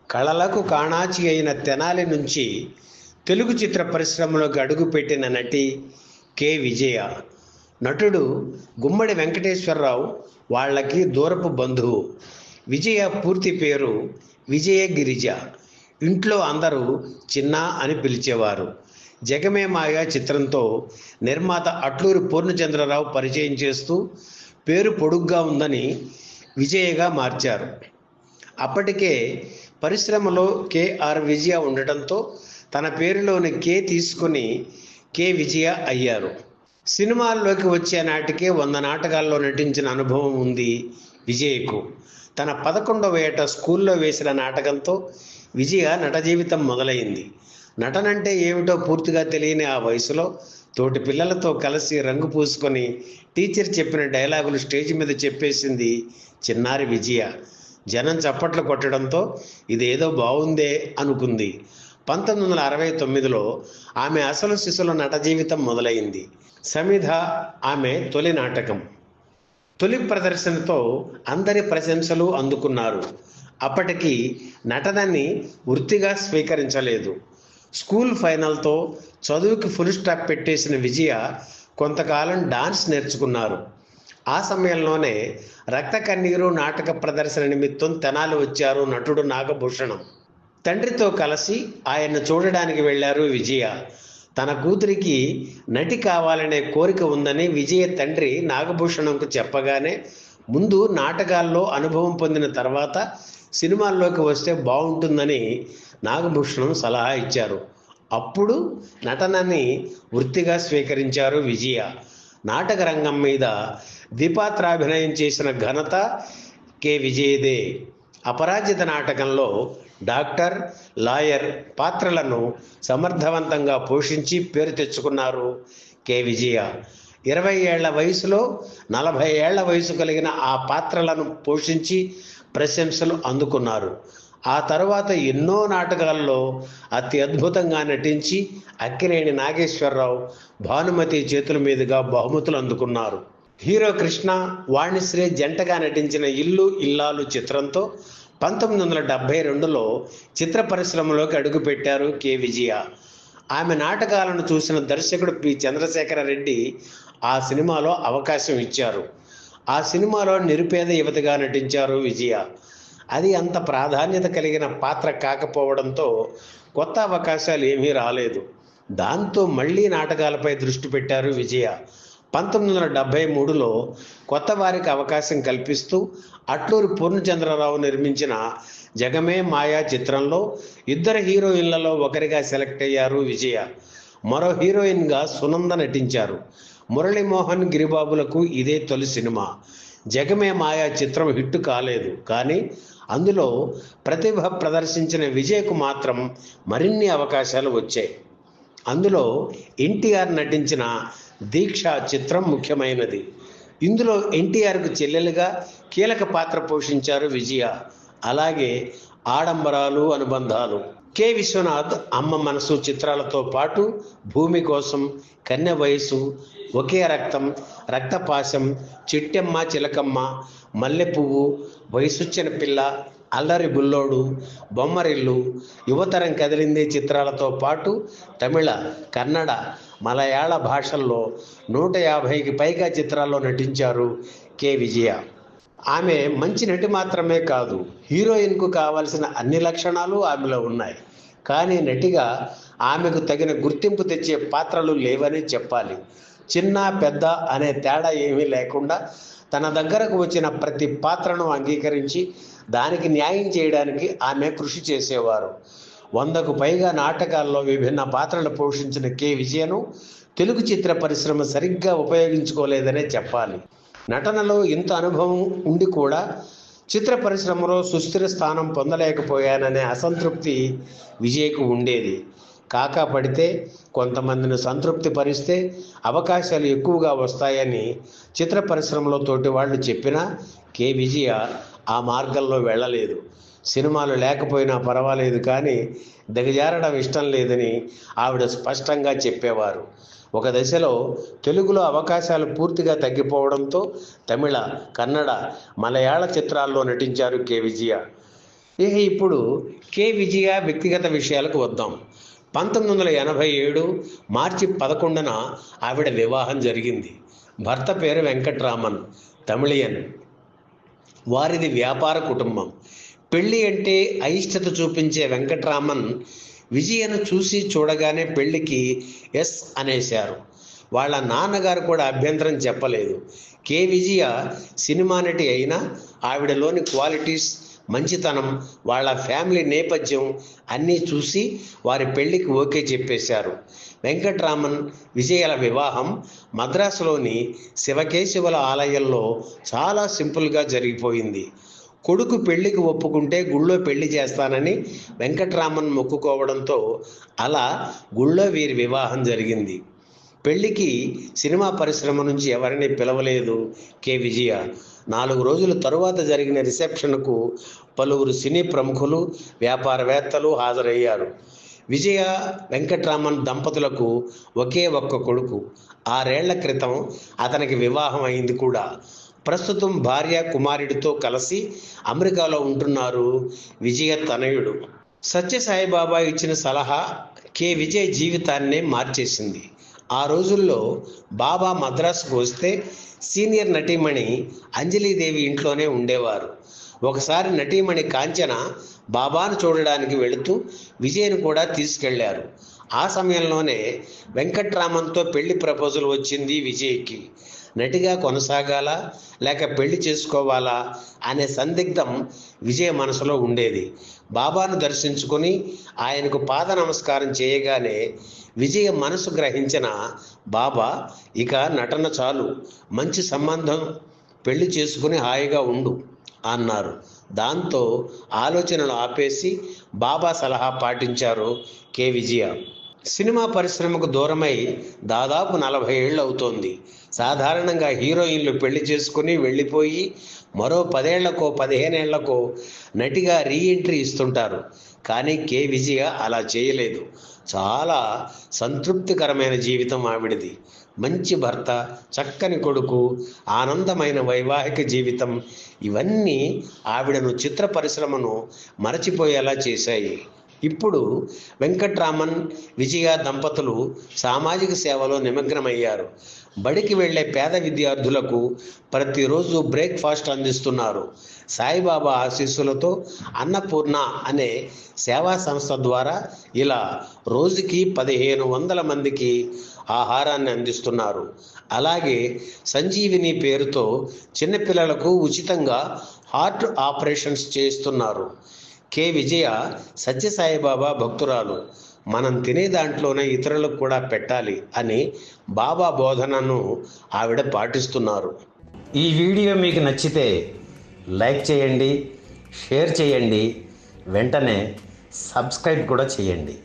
కళలకు కాణాచి అయిన తెనాలి నుంచి తెలుగు చిత్ర పరిశ్రమలోకి అడుగుపెట్టిన నటి కె విజయ. నటుడు గుమ్మడి వెంకటేశ్వరరావు వాళ్ళకి దూరపు బంధువు. విజయ పూర్తి పేరు విజయ గిరిజ. ఇంట్లో అందరూ చిన్న అని పిలిచేవారు. జగమే మాయ చిత్రంతో నిర్మాత అట్లూరి పూర్ణచంద్రరావు పరిచయం చేస్తూ పేరు పొడుగ్గా ఉందని విజయగా మార్చారు. అప్పటికే పరిశ్రమలో కేఆర్ విజయ ఉండటంతో తన పేరులోని కే తీసుకుని కె విజయ అయ్యారు. సినిమాల్లోకి వచ్చే నాటికే 100 నాటకాల్లో నటించిన అనుభవం ఉంది విజయకు. తన 11వ ఏట స్కూల్లో వేసిన నాటకంతో విజయ నట జీవితం మొదలైంది. నటనంటే ఏమిటో పూర్తిగా తెలియని ఆ వయసులో తోటి పిల్లలతో కలిసి రంగు పూసుకొని టీచర్ చెప్పిన డైలాగులు స్టేజ్ మీద చెప్పేసింది చిన్నారి విజయ. జనం చప్పట్లు కొట్టడంతో ఇదేదో బాగుందే అనుకుంది. 1969లో ఆమె అసలు శిశుల నట జీవితం మొదలైంది. సమిధ ఆమె తొలి నాటకం. తొలి ప్రదర్శనతో అందరి ప్రశంసలు అందుకున్నారు. అప్పటికి నటనని వృత్తిగా స్వీకరించలేదు. స్కూల్ ఫైనల్తో చదువుకి ఫుల్ స్టాప్ పెట్టేసిన విజయ కొంతకాలం డాన్స్ నేర్చుకున్నారు. ఆ సమయంలోనే రక్త కన్నీరు నాటక ప్రదర్శన నిమిత్తం తెనాలి వచ్చారు నటుడు నాగభూషణం. తండ్రితో కలిసి ఆయన్ను చూడడానికి వెళ్ళారు విజయ. తన కూతురికి నటి కావాలనే కోరిక ఉందని విజయ తండ్రి నాగభూషణంకు చెప్పగానే ముందు నాటకాల్లో అనుభవం పొందిన తర్వాత సినిమాల్లోకి వస్తే బాగుంటుందని నాగభూషణం సలహా ఇచ్చారు. అప్పుడు నటనని వృత్తిగా స్వీకరించారు విజయ. నాటక రంగం మీద ద్విపాత్రాభినయం చేసిన ఘనత కె విజయదే. అపరాజిత నాటకంలో డాక్టర్, లాయర్ పాత్రలను సమర్థవంతంగా పోషించి పేరు తెచ్చుకున్నారు కె విజయ. 20 ఏళ్ల వయసులో 40 ఏళ్ల వయసు కలిగిన ఆ పాత్రలను పోషించి ప్రశంసలు అందుకున్నారు. ఆ తరువాత ఎన్నో నాటకాల్లో అతి అద్భుతంగా నటించి అక్కినేని నాగేశ్వరరావు, భానుమతి చేతుల మీదుగా బహుమతులు అందుకున్నారు. హీరో కృష్ణ, వాణిశ్రీ జంటగా నటించిన ఇల్లు ఇల్లాలు చిత్రంతో 1972లో చిత్ర పరిశ్రమలోకి అడుగుపెట్టారు కె విజయ. ఆమె నాటకాలను చూసిన దర్శకుడు పి చంద్రశేఖర రెడ్డి ఆ సినిమాలో అవకాశం ఇచ్చారు. ఆ సినిమాలో నిరుపేద యువతిగా నటించారు విజయ. అది అంత ప్రాధాన్యత కలిగిన పాత్ర కాకపోవడంతో కొత్త అవకాశాలు ఏమీ రాలేదు. దాంతో మళ్ళీ నాటకాలపై దృష్టి పెట్టారు విజయ. 1973లో కొత్త వారికి అవకాశం కల్పిస్తూ అట్లూరి పూర్ణచంద్రరావు నిర్మించిన జగమే మాయా చిత్రంలో ఇద్దరు హీరోయిన్లలో ఒకరిగా సెలెక్ట్ అయ్యారు విజయ. మరో హీరోయిన్గా సునంద నటించారు. మురళీమోహన్, గిరిబాబులకు ఇదే తొలి సినిమా. జగమే మాయా చిత్రం హిట్ కాలేదు, కానీ అందులో ప్రతిభ ప్రదర్శించిన విజయ్కు మాత్రం మరిన్ని అవకాశాలు వచ్చాయి. అందులో ఎన్టీఆర్ నటించిన దీక్ష చిత్రం ముఖ్యమైనది. ఇందులో ఎన్టీఆర్కు చెల్లెలుగా కీలక పాత్ర పోషించారు విజయ. అలాగే ఆడంబరాలు, అనుబంధాలు, కె విశ్వనాథ్, అమ్మ మనసు చిత్రాలతో పాటు భూమి కోసం, కన్య వయసు, ఒకే రక్తం, రక్తపాశం, చిట్టెమ్మ చిలకమ్మ, మల్లెపువ్వు, వయసుచ్చిన పిల్ల, అల్లరి బుల్లోడు, బొమ్మరిల్లు, యువతరం కదిలింది చిత్రాలతో పాటు తమిళ, కన్నడ, మలయాళ భాషల్లో 150కి పైగా చిత్రాల్లో నటించారు కె విజయ. ఆమె మంచి నటి మాత్రమే కాదు, హీరోయిన్కు కావలసిన అన్ని లక్షణాలు ఆమెలో ఉన్నాయి. కానీ నటిగా ఆమెకు తగిన గుర్తింపు తెచ్చే పాత్రలు లేవని చెప్పాలి. చిన్న పెద్ద అనే తేడా ఏమీ లేకుండా తన దగ్గరకు వచ్చిన ప్రతి పాత్రను అంగీకరించి దానికి న్యాయం చేయడానికి ఆమె కృషి చేసేవారు. 100కు పైగా నాటకాల్లో విభిన్న పాత్రలు పోషించిన కె విజయను తెలుగు చిత్ర పరిశ్రమ సరిగ్గా ఉపయోగించుకోలేదనే చెప్పాలి. నటనలో ఇంత అనుభవం ఉండి కూడా చిత్ర పరిశ్రమలో సుస్థిర స్థానం పొందలేకపోయాననే అసంతృప్తి విజయ్కు ఉండేది. కాకా పడితే కొంతమందిని సంతృప్తి పరిస్తే అవకాశాలు ఎక్కువగా వస్తాయని చిత్ర పరిశ్రమలో తోటి వాళ్ళు చెప్పినా కె విజయ ఆ మార్గంలో వెళ్ళలేదు. సినిమాలు లేకపోయినా పర్వాలేదు, కానీ దిగజారడం ఇష్టం లేదని ఆవిడ స్పష్టంగా చెప్పేవారు. ఒక దశలో తెలుగులో అవకాశాలు పూర్తిగా తగ్గిపోవడంతో తమిళ, కన్నడ, మలయాళ చిత్రాల్లో నటించారు కె విజయ. ఇక ఇప్పుడు కె విజయ వ్యక్తిగత విషయాలకు వద్దాం. 1987 మార్చి 11న ఆవిడ వివాహం జరిగింది. భర్త పేరు వెంకట్రామన్, తమిళియన్. వారిది వ్యాపార కుటుంబం. పెళ్ళి అంటే అయిష్టత చూపించే వెంకట్రామన్ విజయను చూసి చూడగానే పెళ్లికి ఎస్ అనేశారు. వాళ్ళ నాన్నగారు కూడా అభ్యంతరం చెప్పలేదు. కె విజయ సినిమా నటి అయినా ఆవిడలోని క్వాలిటీస్, మంచితనం, వాళ్ళ ఫ్యామిలీ నేపథ్యం అన్నీ చూసి వారి పెళ్లికి ఓకే చెప్పేశారు. వెంకట్రామన్ విజయల వివాహం మద్రాసులోని శివకేశవుల ఆలయంలో చాలా సింపుల్గా జరిగిపోయింది. కొడుకు పెళ్లికి ఒప్పుకుంటే గుళ్ళో పెళ్లి చేస్తానని వెంకట్రామన్ మొక్కుకోవడంతో అలా గుళ్ళో వీరి వివాహం జరిగింది. పెళ్లికి సినిమా పరిశ్రమ నుంచి ఎవరిని పిలవలేదు కె విజయ. 4 రోజుల తరువాత జరిగిన రిసెప్షన్కు పలువురు సినీ ప్రముఖులు, వ్యాపారవేత్తలు హాజరయ్యారు. విజయ వెంకట్రామన్ దంపతులకు ఒకే ఒక్క కొడుకు. 6 ఏళ్ల క్రితం అతనికి వివాహం అయింది కూడా. ప్రస్తుతం భార్య, కుమారుడితో కలిసి అమెరికాలో ఉంటున్నారు విజయ తనయుడు. సత్యసాయిబాబా ఇచ్చిన సలహా కె విజయ్ జీవితాన్నే మార్చేసింది. ఆ రోజుల్లో బాబా మద్రాసుకు వస్తే సీనియర్ నటీమణి అంజలీదేవి ఇంట్లోనే ఉండేవారు. ఒకసారి నటీమణి కాంచన బాబాను చూడడానికి వెళుతూ విజయ్ను కూడా తీసుకెళ్లారు. ఆ సమయంలోనే వెంకట్రామన్తో పెళ్లి ప్రపోజల్ వచ్చింది విజయ్కి. నటిగా కొనసాగాలా లేక పెళ్లి చేసుకోవాలా అనే సందిగ్ధం విజయ్ మనసులో ఉండేది. బాబాను దర్శించుకొని ఆయనకు పాద నమస్కారం చేయగానే విజయ మనసు గ్రహించిన బాబా, ఇక నటన చాలు, మంచి సంబంధం, పెళ్లి చేసుకుని హాయిగా ఉండు అన్నారు. దాంతో ఆలోచనలు ఆపేసి బాబా సలహా పాటించారు కె విజయ. సినిమా పరిశ్రమకు దూరమై దాదాపు 40 ఏళ్ళు అవుతోంది. సాధారణంగా హీరోయిన్లు పెళ్లి చేసుకుని వెళ్ళిపోయి మరో 10 ఏళ్లకో 15 ఏళ్లకో నటిగా రీఎంట్రీ ఇస్తుంటారు. కానీ కె విజయ అలా చేయలేదు. చాలా సంతృప్తికరమైన జీవితం ఆవిడది. మంచి భర్త, చక్కని కొడుకు, ఆనందమైన వైవాహిక జీవితం, ఇవన్నీ ఆవిడను చిత్ర పరిశ్రమను మరచిపోయేలా చేశాయి. ఇప్పుడు వెంకట్రామన్, విజయ దంపతులు సామాజిక సేవలో నిమగ్నమయ్యారు. బడికి వెళ్లే పేద విద్యార్థులకు ప్రతిరోజు బ్రేక్ఫాస్ట్ అందిస్తున్నారు. సాయిబాబా ఆశీస్సులతో అన్నపూర్ణ అనే సేవా సంస్థ ద్వారా ఇలా రోజుకి 1500 మందికి ఆహారాన్ని అందిస్తున్నారు. అలాగే సంజీవిని పేరుతో చిన్నపిల్లలకు ఉచితంగా హార్ట్ ఆపరేషన్స్ చేస్తున్నారు. కె విజయ సత్యసాయిబాబా భక్తురాలు. మనం తినే దాంట్లోనే ఇతరులకు కూడా పెట్టాలి అని బాబా బోధనను ఆవిడ పాటిస్తున్నారు. ఈ వీడియో మీకు నచ్చితే లైక్ చేయండి, షేర్ చేయండి, వెంటనే సబ్స్క్రైబ్ కూడా చేయండి.